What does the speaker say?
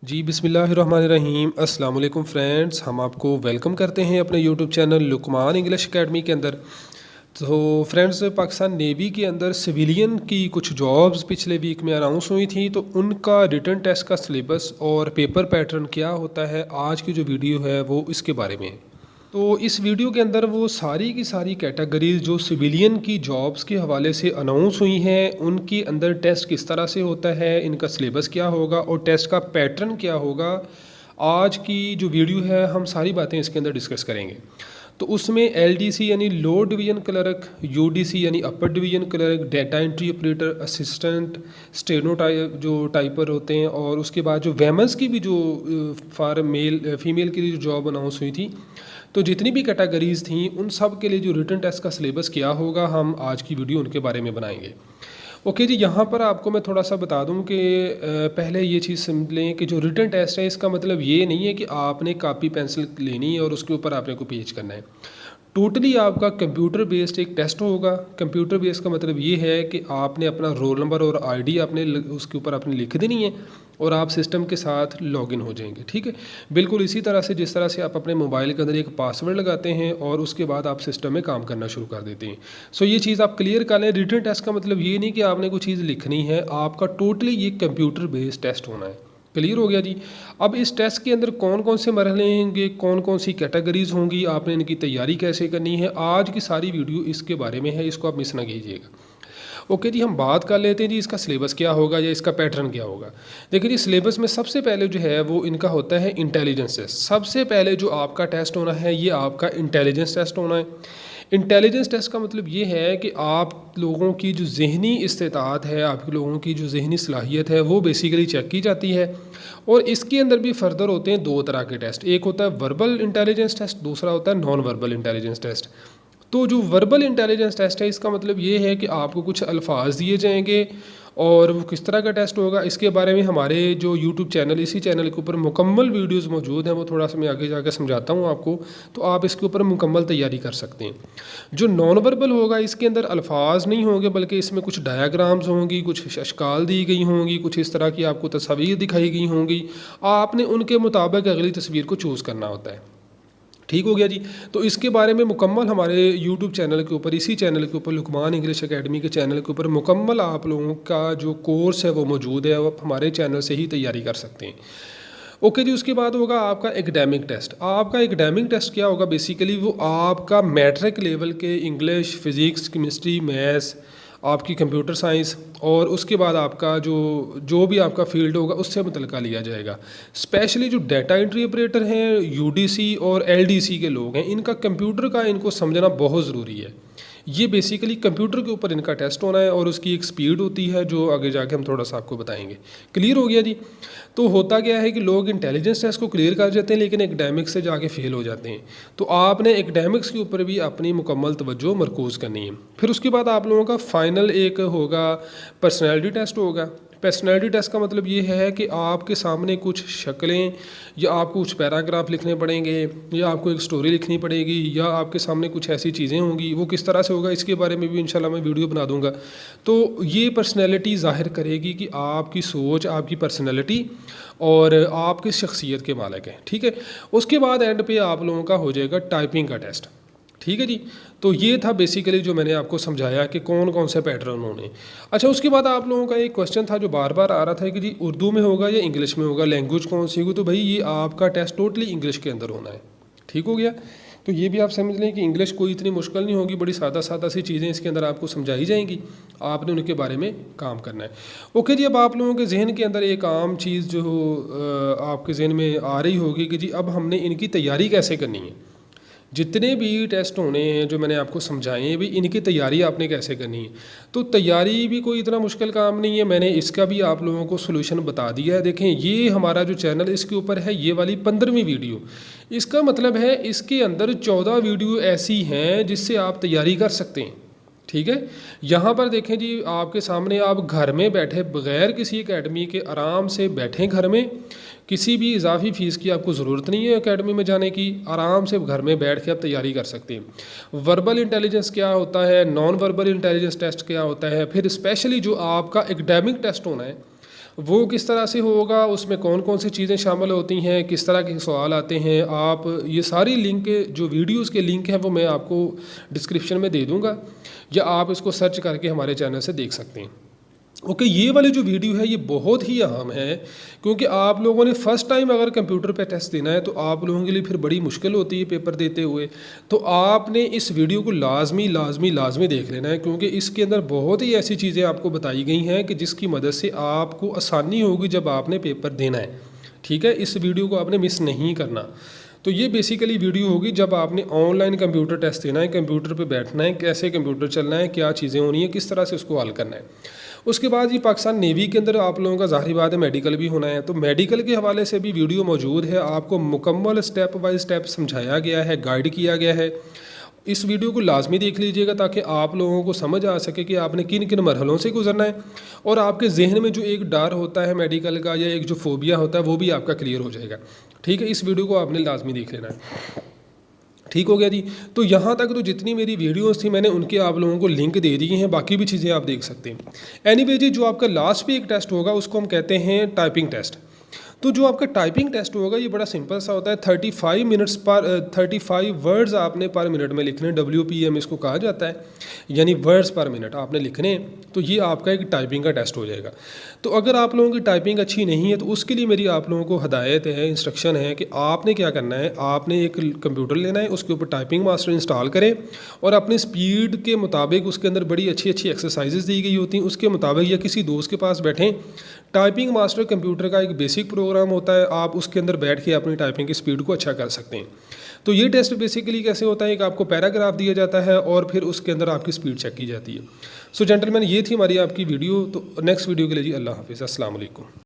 जी बिस्मिल्लाहिर्रहमानिर्रहीम अस्सलाम वालेकुम फ्रेंड्स, हम आपको वेलकम करते हैं अपने YouTube channel Luqman English Academy के अंदर। तो फ्रेंड्स, पाकिस्तान नेवी के अंदर सिविलियन की कुछ जॉब्स पिछले वीक में अनाउंस हुई थी, तो उनका रिटन टेस्ट का सिलेबस और पेपर पैटर्न क्या होता है, आज की जो वीडियो है वो इसके बारे में है। तो इस वीडियो के अंदर वो सारी की सारी कैटेगरीज जो सिविलियन की जॉब्स के हवाले से अनाउंस हुई हैं, उनके अंदर टेस्ट किस तरह से होता है, इनका सिलेबस क्या होगा और टेस्ट का पैटर्न क्या होगा, आज की जो वीडियो है हम सारी बातें इसके अंदर डिस्कस करेंगे। तो उसमें एलडीसी यानी लो डिवीजन क्लर्क, यूडीसी यानी upper division clerk, data entry operator, assistant, steno जो टाइपर होते हैं, और उसके बाद जो वेमेंस की भी जो फॉर मेल फीमेल के लिए जो जॉब अनाउंस हुई थी, तो जितनी भी कैटेगरीज़ थी उन सब के लिए जो रिटन टेस्ट का सिलेबस क्या होगा, हम आज की वीडियो उनके बारे में बनाएंगे। ओके जी, यहाँ पर आपको मैं थोड़ा सा बता दूँ कि पहले ये चीज़ समझ लें कि जो रिटन टेस्ट है इसका मतलब ये नहीं है कि आपने कापी पेंसिल लेनी है और उसके ऊपर आपने को पेज करना है। टोटली आपका कंप्यूटर बेस्ड एक टेस्ट होगा। कंप्यूटर बेस्ड का मतलब ये है कि आपने अपना रोल नंबर और आईडी उसके ऊपर आपने लिख देनी है और आप सिस्टम के साथ लॉगिन हो जाएंगे। ठीक है, बिल्कुल इसी तरह से जिस तरह से आप अपने मोबाइल के अंदर एक पासवर्ड लगाते हैं और उसके बाद आप सिस्टम में काम करना शुरू कर देते हैं। सो ये चीज़ आप क्लियर कर लें। रिटन टेस्ट का मतलब ये नहीं कि आपने कोई चीज़ लिखनी है, आपका टोटली ये कंप्यूटर बेस्ड टेस्ट होना है। क्लियर हो गया जी। अब इस टेस्ट के अंदर कौन कौन से मरहले होंगे, कौन कौन सी कैटेगरीज होंगी, आपने इनकी तैयारी कैसे करनी है, आज की सारी वीडियो इसके बारे में है, इसको आप मिस ना कीजिएगा। ओके जी, हम बात कर लेते हैं जी इसका सिलेबस क्या होगा या इसका पैटर्न क्या होगा। देखिए जी, सिलेबस में सबसे पहले जो है वो इनका होता है इंटेलिजेंस टेस्ट। सबसे पहले जो आपका टेस्ट होना है ये आपका इंटेलिजेंस टेस्ट होना है। इंटेलिजेंस टेस्ट का मतलब ये है कि आप लोगों की जो ज़हनी इस्तेताअत है, आप लोगों की जो ज़हनी सलाहियत है वो बेसिकली चेक की जाती है। और इसके अंदर भी फर्दर होते हैं दो तरह के टेस्ट, एक होता है वर्बल इंटेलिजेंस टेस्ट, दूसरा होता है नॉन वर्बल इंटेलिजेंस टेस्ट। तो जो वर्बल इंटेलिजेंस टेस्ट है इसका मतलब ये है कि आपको कुछ अल्फाज दिए जाएंगे और वो किस तरह का टेस्ट होगा इसके बारे में हमारे जो यूट्यूब चैनल, इसी चैनल के ऊपर मुकम्मल वीडियोस मौजूद हैं, वो थोड़ा सा मैं आगे जाकर समझाता हूँ आपको, तो आप इसके ऊपर मुकम्मल तैयारी कर सकते हैं। जो नॉन वर्बल होगा इसके अंदर अल्फाज नहीं होंगे, बल्कि इसमें कुछ डायाग्राम्स होंगी, कुछ अशकाल दी गई होंगी, कुछ इस तरह की आपको तस्वीर दिखाई गई होंगी, आपने उनके मुताबिक अगली तस्वीर को चूज़ करना होता है। ठीक हो गया जी। तो इसके बारे में मुकम्मल हमारे यूट्यूब चैनल के ऊपर, इसी चैनल के ऊपर, लुकमान इंग्लिश एकेडमी के चैनल के ऊपर मुकम्मल आप लोगों का जो कोर्स है वो मौजूद है, वो आप हमारे चैनल से ही तैयारी कर सकते हैं। ओके जी, उसके बाद होगा आपका एकेडमिक टेस्ट। आपका एकेडमिक टेस्ट क्या होगा, बेसिकली वो आपका मैट्रिक लेवल के इंग्लिश, फिज़िक्स, केमिस्ट्री, मैथ्स, आपकी कंप्यूटर साइंस और उसके बाद आपका जो जो भी आपका फील्ड होगा उससे मुतल्लिका लिया जाएगा। स्पेशली जो डाटा एंट्री ऑपरेटर हैं, यूडीसी और एलडीसी के लोग हैं, इनका कंप्यूटर का इनको समझना बहुत ज़रूरी है। ये बेसिकली कंप्यूटर के ऊपर इनका टेस्ट होना है और उसकी एक स्पीड होती है जो आगे जाके हम थोड़ा सा आपको बताएंगे। क्लियर हो गया जी। तो होता क्या है कि लोग इंटेलिजेंस टेस्ट को क्लियर कर जाते हैं लेकिन एकेडमिक्स से जाके फेल हो जाते हैं। तो आपने एकेडमिक्स के ऊपर भी अपनी मुकम्मल तवज्जो मरकूज़ करनी है। फिर उसके बाद आप लोगों का फाइनल एक होगा पर्सनैलिटी टेस्ट होगा। पर्सनैलिटी टेस्ट का मतलब ये है कि आपके सामने कुछ शक्लें या आपको कुछ पैराग्राफ लिखने पड़ेंगे या आपको एक स्टोरी लिखनी पड़ेगी या आपके सामने कुछ ऐसी चीज़ें होंगी, वो किस तरह से होगा इसके बारे में भी इंशाल्लाह मैं वीडियो बना दूंगा। तो ये पर्सनैलिटी ज़ाहिर करेगी कि आपकी सोच, आपकी पर्सनैलिटी और आप किस शख्सियत के मालिक हैं। ठीक है, उसके बाद एंड पे आप लोगों का हो जाएगा टाइपिंग का टेस्ट। ठीक है जी। तो ये था बेसिकली जो मैंने आपको समझाया कि कौन कौन से पैटर्न होने। अच्छा, उसके बाद आप लोगों का एक क्वेश्चन था जो बार बार आ रहा था कि जी उर्दू में होगा या इंग्लिश में होगा, लैंग्वेज कौन सी होगी। तो भाई ये आपका टेस्ट टोटली इंग्लिश के अंदर होना है। ठीक हो गया। तो ये भी आप समझ लें कि इंग्लिश कोई इतनी मुश्किल नहीं होगी, बड़ी सादा सादा सी चीज़ें इसके अंदर आपको समझाई जाएंगी, आपने उनके बारे में काम करना है। ओके जी, अब आप लोगों के जहन के अंदर एक आम चीज़ जो आपके जहन में आ रही होगी कि जी अब हमने इनकी तैयारी कैसे करनी है। जितने भी टेस्ट होने हैं जो मैंने आपको समझाए हैं, भी इनकी तैयारी आपने कैसे करनी है। तो तैयारी भी कोई इतना मुश्किल काम नहीं है, मैंने इसका भी आप लोगों को सोल्यूशन बता दिया है। देखें, ये हमारा जो चैनल इसके ऊपर है, ये वाली 15वीं वीडियो, इसका मतलब है इसके अंदर 14 वीडियो ऐसी हैं जिससे आप तैयारी कर सकते हैं। ठीक है, यहाँ पर देखें जी, आपके सामने आप घर में बैठे बग़ैर किसी एकेडमी के आराम से बैठें घर में, किसी भी इजाफी फ़ीस की आपको ज़रूरत नहीं है एकेडमी में जाने की, आराम से घर में बैठ के आप तैयारी कर सकते हैं। वर्बल इंटेलिजेंस क्या होता है, नॉन वर्बल इंटेलिजेंस टेस्ट क्या होता है, फिर स्पेशली जो आपका एकेडमिक टेस्ट होना है वो किस तरह से होगा, उसमें कौन कौन सी चीज़ें शामिल होती हैं, किस तरह के सवाल आते हैं, आप ये सारी लिंक जो वीडियोस के लिंक हैं वो मैं आपको डिस्क्रिप्शन में दे दूँगा, या आप इसको सर्च करके हमारे चैनल से देख सकते हैं। ओके, ये वाली जो वीडियो है ये बहुत ही अहम है, क्योंकि आप लोगों ने फ़र्स्ट टाइम अगर कंप्यूटर पे टेस्ट देना है तो आप लोगों के लिए फिर बड़ी मुश्किल होती है पेपर देते हुए। तो आपने इस वीडियो को लाजमी देख लेना है, क्योंकि इसके अंदर बहुत ही ऐसी चीज़ें आपको बताई गई हैं कि जिसकी मदद से आपको आसानी होगी जब आपने पेपर देना है। ठीक है, इस वीडियो को आपने मिस नहीं करना। तो ये बेसिकली वीडियो होगी जब आपने ऑनलाइन कंप्यूटर टेस्ट देना है, कंप्यूटर पे बैठना है, कैसे कंप्यूटर चलना है, क्या चीज़ें होनी है, किस तरह से उसको हल करना है। उसके बाद ये पाकिस्तान नेवी के अंदर आप लोगों का ज़ाहिर बात है मेडिकल भी होना है, तो मेडिकल के हवाले से भी वीडियो मौजूद है, आपको मुकम्मल स्टेप बाय स्टेप समझाया गया है, गाइड किया गया है। इस वीडियो को लाजमी देख लीजिएगा ताकि आप लोगों को समझ आ सके कि आपने किन किन मरहलों से गुजरना है, और आपके जहन में जो एक डर होता है मेडिकल का या एक जो फोबिया होता है वो भी आपका क्लियर हो जाएगा। ठीक है, इस वीडियो को आपने लाजमी देख लेना है। ठीक हो गया जी। तो यहाँ तक तो जितनी मेरी वीडियोस थी मैंने उनके आप लोगों को लिंक दे दिए हैं, बाकी भी चीज़ें आप देख सकते हैं। एनीवे जी, जो आपका लास्ट पे एक टेस्ट होगा उसको हम कहते हैं टाइपिंग टेस्ट। तो जो आपका टाइपिंग टेस्ट होगा ये बड़ा सिंपल सा होता है। 35 मिनट्स पर 35 वर्ड्स आपने पर मिनट में लिखने, WPM इसको कहा जाता है, यानी वर्ड्स पर मिनट आपने लिखने। तो ये आपका एक टाइपिंग का टेस्ट हो जाएगा। तो अगर आप लोगों की टाइपिंग अच्छी नहीं है तो उसके लिए मेरी आप लोगों को हदायत है, इंस्ट्रक्शन है कि आपने क्या करना है, आपने एक कंप्यूटर लेना है, उसके ऊपर टाइपिंग मास्टर इंस्टॉल करें और अपनी स्पीड के मुताबिक उसके अंदर बड़ी अच्छी अच्छी एक्सरसाइजेज दी गई होती हैं, उसके मुताबिक या किसी दोस्त के पास बैठें। टाइपिंग मास्टर कंप्यूटर का एक बेसिक प्रोग्राम होता है, आप उसके अंदर बैठ के अपनी टाइपिंग की स्पीड को अच्छा कर सकते हैं। तो ये टेस्ट बेसिकली कैसे होता है कि आपको पैराग्राफ दिया जाता है और फिर उसके अंदर आपकी स्पीड चेक की जाती है। सो जेंटलमैन, ये थी हमारी आपकी वीडियो। तो नेक्स्ट वीडियो के लिए जी अल्लाह हाफिज़, अस्सलाम वालेकुम।